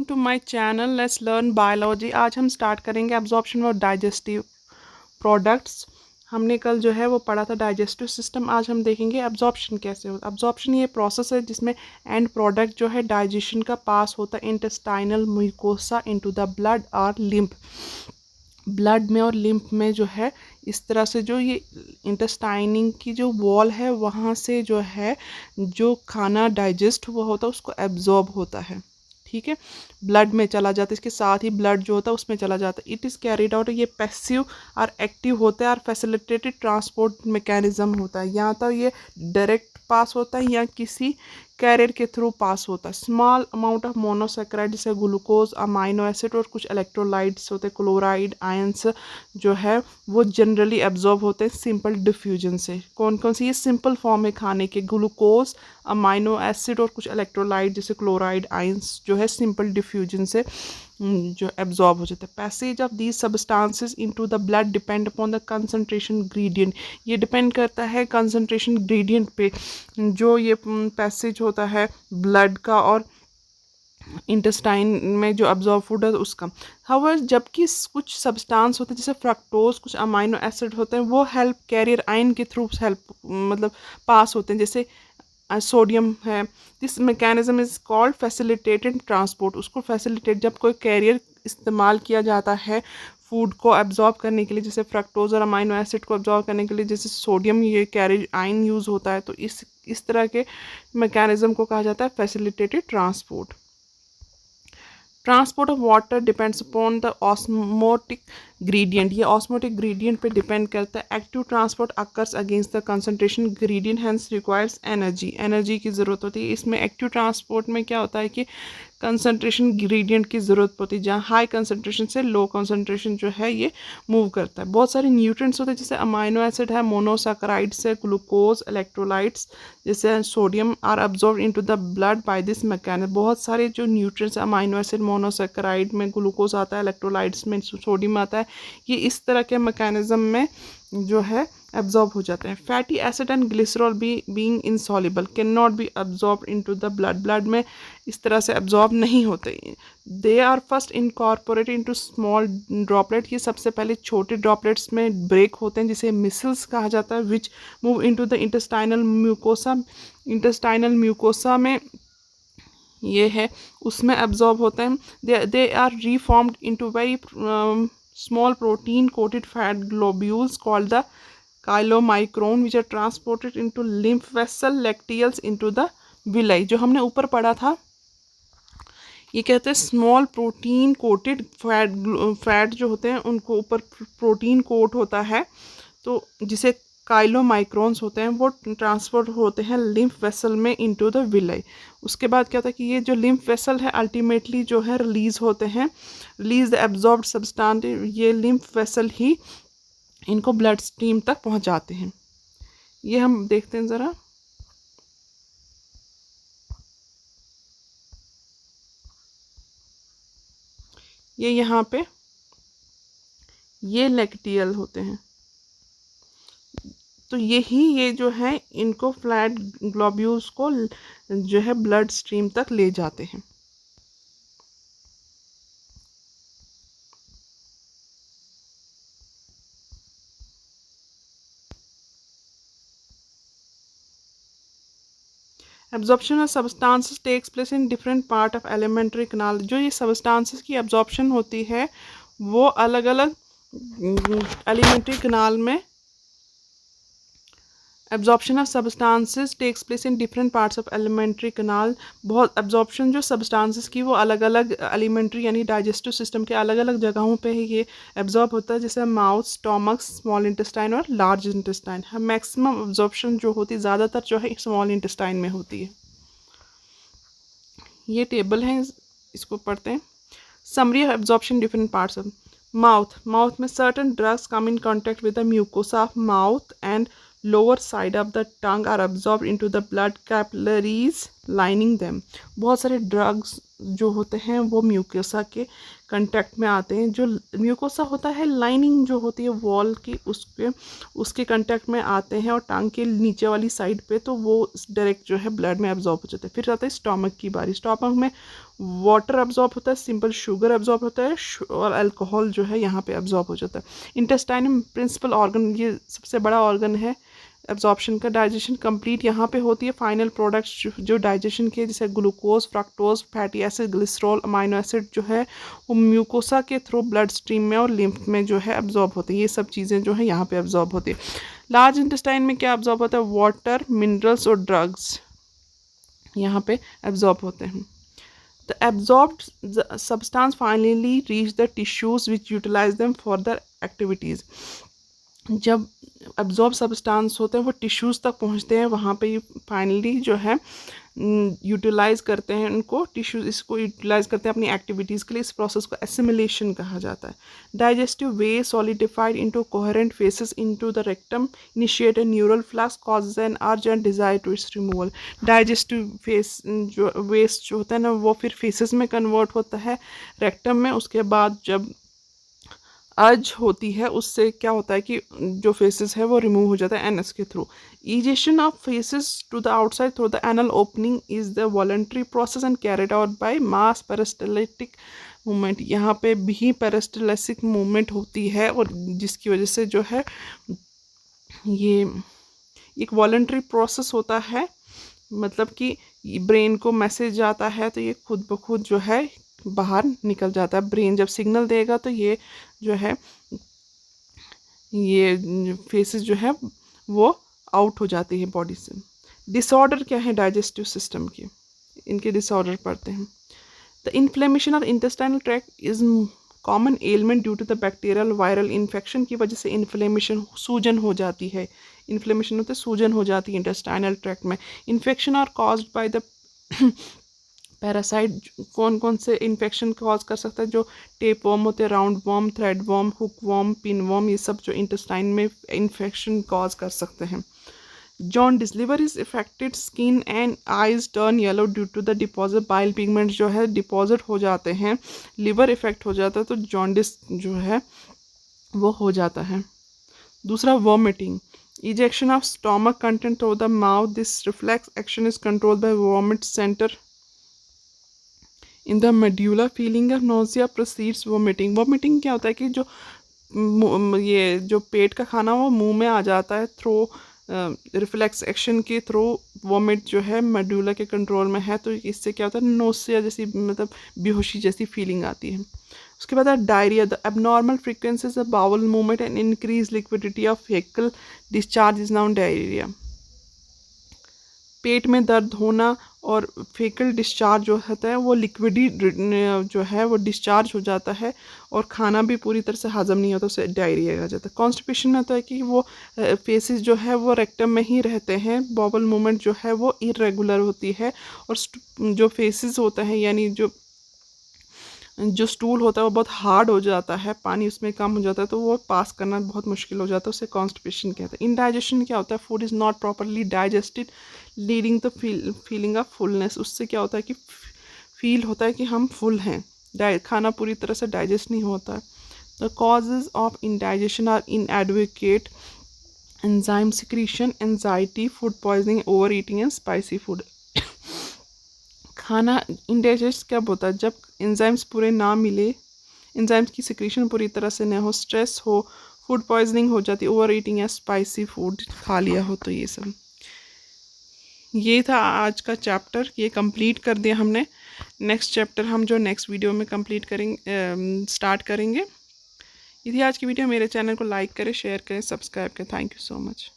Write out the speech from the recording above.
To my channel let's learn biology. आज हम start करेंगे एब्जॉर्प्शन और डाइजेस्टिव प्रोडक्ट्स। हमने कल जो है वो पढ़ा था डाइजेस्टिव सिस्टम। आज हम देखेंगे एब्जॉर्प्शन कैसे होता है। एब्जॉर्प्शन ये प्रोसेस है जिसमें एंड प्रोडक्ट जो है डाइजेशन का पास होता है intestinal mucosa into the blood और लिम्फ। ब्लड में और लिम्फ में जो है इस तरह से जो ये इंटेस्टाइनिंग की जो वॉल है वहाँ से जो है जो खाना डाइजेस्ट हुआ होता है उसको एब्जॉर्ब होता है। ठीक है, ब्लड में चला जाता है, इसके साथ ही ब्लड जो होता है उसमें चला जाता है। इट इज़ कैरिड आउट, ये पैसिव और एक्टिव होता है और फैसिलिटेटेड ट्रांसपोर्ट मैकेनिज्म होता है। यहाँ तो ये डायरेक्ट पास होता है या किसी कैरियर के थ्रू पास होता है। स्मॉल अमाउंट ऑफ मोनोसेक्राइड जैसे ग्लूकोज, अमाइनो एसिड और कुछ इलेक्ट्रोलाइट्स होते हैं, क्लोराइड, आयंस जो है वो जनरली एब्जॉर्ब होते हैं सिंपल डिफ्यूजन से। कौन कौन सी ये सिंपल फॉर्म है खाने के? ग्लूकोज, अमाइनो एसिड और कुछ इलेक्ट्रोलाइट जैसे क्लोराइड, आयंस जो है सिंपल डिफ्यूजन से जो एब्जॉर्ब हो जाता है। Passage of these substances into the blood depend upon the concentration gradient. ये डिपेंड करता है कंसंट्रेशन ग्रेडियंट पे जो ये पैसेज होता है ब्लड का और इंटेस्टाइन में जो अब्जॉर्ब फूड है उसका। हाउएवर जबकि कुछ सब्सटेंस होते हैं जैसे फ्रक्टोज, कुछ अमाइनो एसिड होते हैं वो हेल्प कैरियर आयन के थ्रू हेल्प मतलब पास होते हैं। जैसे सोडियम है, this mechanism is called facilitated transport. उसको फैसिलिटेट जब कोई कैरियर इस्तेमाल किया जाता है फूड को एब्जॉर्ब करने के लिए, जैसे फ्रक्टोज और अमाइनो एसिड को एब्जॉर्ब करने के लिए, जैसे सोडियम ये कैरियर आयन यूज़ होता है, तो इस तरह के मैकेनिज्म को कहा जाता है facilitated transport. Transport of water depends upon the osmotic gradient. ये ऑस्मोटिक ग्रेडियंट पे डिपेंड करता है। Active transport occurs against the concentration gradient, hence requires energy की ज़रूरत होती है। इसमें एक्टिव ट्रांसपोर्ट में क्या होता है कि कंसंट्रेशन ग्रेडियंट की ज़रूरत होती है, जहाँ हाई कंसंट्रेशन से लो कंसंट्रेशन जो है ये मूव करता है। बहुत सारे न्यूट्रिएंट्स होते हैं जैसे अमाइनो एसिड है, मोनोसैकेराइड्स है, ग्लूकोज, इलेक्ट्रोलाइट्स जैसे sodium are absorb into the blood by this mechanism. बहुत सारे जो न्यूट्रिएंट्स अमाइनो एसिड, मोनोसैकेराइड में ग्लूकोज आता है, इलेक्ट्रोलाइट्स में सोडियम आता है, ये इस तरह के मैकेनिज्म में जो है एब्जॉर्ब हो जाते हैं। Fatty acid and glycerol being insoluble can not be absorb into the blood. Blood में इस तरह से एब्जॉर्ब नहीं होते। They are first incorporated into small droplet. ये सबसे पहले छोटे ड्रॉपलेट्स में ब्रेक होते हैं जिसे मिसल्स कहा जाता है, which move into the intestinal mucosa. Intestinal mucosa में ये है उसमें एब्जॉर्ब होते हैं। They are reformed into very small protein coated fat globules called the chylomicron which are transported into lymph vessel lacteals into the villi। जो हमने ऊपर पढ़ा था ये कहते हैं स्मॉल प्रोटीन कोटेड फैट जो होते हैं उनको ऊपर प्रोटीन कोट होता है, तो जिसे काइलोमाइक्रोन्स होते हैं वो ट्रांसफर होते हैं लिम्फ वेसल में इनटू द विलाई। उसके बाद क्या होता है कि ये जो लिम्फ वेसल है अल्टीमेटली जो है रिलीज होते हैं, रिलीज द एब्जॉर्ब्ड सब्सटेंस। ये लिम्फ वेसल ही इनको ब्लड स्ट्रीम तक पहुंचाते हैं। ये हम देखते हैं ज़रा। ये यहाँ पे ये लैक्टियल होते हैं, तो ये जो है इनको फ्लैट ग्लोब्यूल्स को जो है ब्लड स्ट्रीम तक ले जाते हैं। Absorption of substances takes place in different part of alimentary canal. जो ये सब्सटेंसेस की एब्जॉर्प्शन होती है वो अलग अलग एलिमेंट्री कैनाल में absorption of substances takes place in different parts of alimentary canal. बहुत एब्जॉर्प्शन जो सब्सटेंसेस की वो अलग अलग एलिमेंट्री यानी डाइजेस्टिव सिस्टम के अलग अलग जगहों पे ही ये एब्जॉर्ब होता है, जैसे माउथ, स्टोमक, स्मॉल इंटेस्टाइन और लार्ज इंटेस्टाइन। मैक्सिमम एब्जॉर्प्शन जो होती है ज़्यादातर जो है स्मॉल इंटेस्टाइन में होती है। ये टेबल है, इसको पढ़ते हैं। Summary of absorption different parts of mouth में certain drugs come in contact with the mucosa of mouth and lower side of the tongue are absorbed into the blood capillaries lining them। बहुत सारे drugs जो होते हैं वो mucosa के contact में आते हैं। जो म्यूकोसा होता है लाइनिंग जो होती है वॉल की उसके कांटेक्ट में आते हैं और टांग के नीचे वाली साइड पे, तो वो डायरेक्ट जो है ब्लड में एब्जॉर्ब हो जाते हैं। फिर आता है स्टमक की बारी। स्टमक में वाटर एब्जॉर्ब होता है, सिंपल शुगर एब्जॉर्ब होता है और अल्कोहल जो है यहाँ पे एब्जॉर्ब हो जाता है। इंटेस्टाइन में प्रिंसिपल ऑर्गन, ये सबसे बड़ा ऑर्गन है एब्जॉर्प्शन का। डाइजेशन कंप्लीट यहाँ पे होती है। फाइनल प्रोडक्ट्स जो डाइजेशन के, जैसे glucose, fructose, fatty acid, glycerol, amino acid जो है वो म्यूकोसा के थ्रू ब्लड स्ट्रीम में और लिम्फ में जो है एब्जॉर्ब होती है। ये सब चीज़ें जो है यहाँ पे एब्जॉर्ब होती है। लार्ज इंटेस्टाइन में क्या एब्जॉर्ब होता है? वाटर, मिनरल्स और ड्रग्स यहाँ पे एब्जॉर्ब होते हैं। The absorbed substance finally reach the tissues which utilize them for their activities. जब एब्जॉर्ब सब्सटेंस होते हैं वो टिश्यूज़ तक पहुंचते हैं, वहाँ पे फाइनली जो है यूटिलाइज करते हैं उनको, टिश्यूज इसको यूटिलाइज करते हैं अपनी एक्टिविटीज़ के लिए। इस प्रोसेस को एसिमिलेशन कहा जाता है। Digestive way solidified into coherent faeces into the rectum, initiate a neural flux, causes an urgent desire to its removal. Digestive faeces जो वेस्ट जो होता है ना वो फिर फेसेस में कन्वर्ट होता है रेक्टम में। उसके बाद जब अर्ज होती है उससे क्या होता है कि जो फेसेस है वो रिमूव हो जाता है एनस के through. Egestion of faeces to the outside through the anal opening is the voluntary process and carried out by mass peristaltic movement. यहाँ पे भी पेरिस्टाल्टिक मूवमेंट होती है और जिसकी वजह से जो है ये एक वॉलंटरी प्रोसेस होता है, मतलब कि ब्रेन को मैसेज आता है तो ये खुद ब खुद जो है बाहर निकल जाता है। ब्रेन जब सिग्नल देगा तो ये जो है ये फेसेस जो है वो आउट हो जाती है बॉडी से। डिसऑर्डर क्या है डाइजेस्टिव सिस्टम के, इनके डिसऑर्डर पढ़ते हैं। The inflammation of intestinal tract is common element due to the bacterial viral infection की वजह से इन्फ्लेमेशन, सूजन हो जाती है। इन्फ्लेमेशन होते सूजन हो जाती है इंटेस्टाइनल ट्रैक्ट में। Infection are caused by the parasite. कौन कौन से इन्फेक्शन कॉज कर सकता है? जो टेप वॉर्म होते हैं, round worm, thread worm, hook worm, pin worm, ये सब जो इंटेस्टाइन में इन्फेक्शन कॉज कर सकते हैं। Jaundice, liver is affected, skin and eyes turn yellow due to the deposit, bile pigment जो है डिपॉजिट हो जाते हैं, लिवर इफेक्ट हो जाता है तो जॉन्डिस जो है वो हो जाता है। दूसरा vomiting, ejection of stomach content through the mouth, this reflex action is controlled by vomit centre in the medulla, feeling of nausea proceeds vomiting. Vomiting क्या होता है कि जो ये जो पेट का खाना वो मुंह में आ जाता है थ्रू रिफ्लेक्स एक्शन के थ्रू, वॉमिट जो है मेड्यूला के कंट्रोल में है तो इससे क्या होता है नोसिया जैसी, मतलब बेहोशी जैसी फीलिंग आती है। उसके बाद diarrhoea, the abnormal frequencies of bowel movement and increase liquidity of faecal discharge is known diarrhoea. पेट में दर्द होना और फेकल डिस्चार्ज जो होता है वो लिक्विडी जो है वो डिस्चार्ज हो जाता है और खाना भी पूरी तरह से हजम नहीं होता, उसे डायरिया आ जाता है। कॉन्स्टिपेशन में होता है कि वो फेसेस जो है वो रेक्टम में ही रहते हैं, बॉबल मूवमेंट जो है वो इरेगुलर होती है और जो फेसेस होता है यानी जो स्टूल होता है वो बहुत हार्ड हो जाता है, पानी उसमें कम हो जाता है तो वो पास करना बहुत मुश्किल हो जाता है, उसे कॉन्स्टिपेशन कहते हैं। इंडाइजेशन क्या होता है? Food is not properly digested leading the feeling of fullness. उससे क्या होता है कि फील होता है कि हम फुल हैं, खाना पूरी तरह से डाइजेस्ट नहीं होता है। The causes of indigestion are inadequate enzyme secretion, anxiety, food poisoning, over eating and spicy food. खाना इंडाइजेस्ट कब होता है? जब एंजाइम्स पूरे ना मिले, एंजाइम्स की सिक्रीशन पूरी तरह से ना हो, स्ट्रेस हो, फूड पॉइजनिंग हो जाती, ओवर ईटिंग या स्पाइसी फूड खा लिया हो तो ये सब। ये था आज का चैप्टर, ये कंप्लीट कर दिया हमने। नेक्स्ट चैप्टर हम जो नेक्स्ट वीडियो में कंप्लीट करेंगे, स्टार्ट करेंगे। ये थी आज की वीडियो। मेरे चैनल को लाइक करें, शेयर करें, सब्सक्राइब करें। Thank you so much.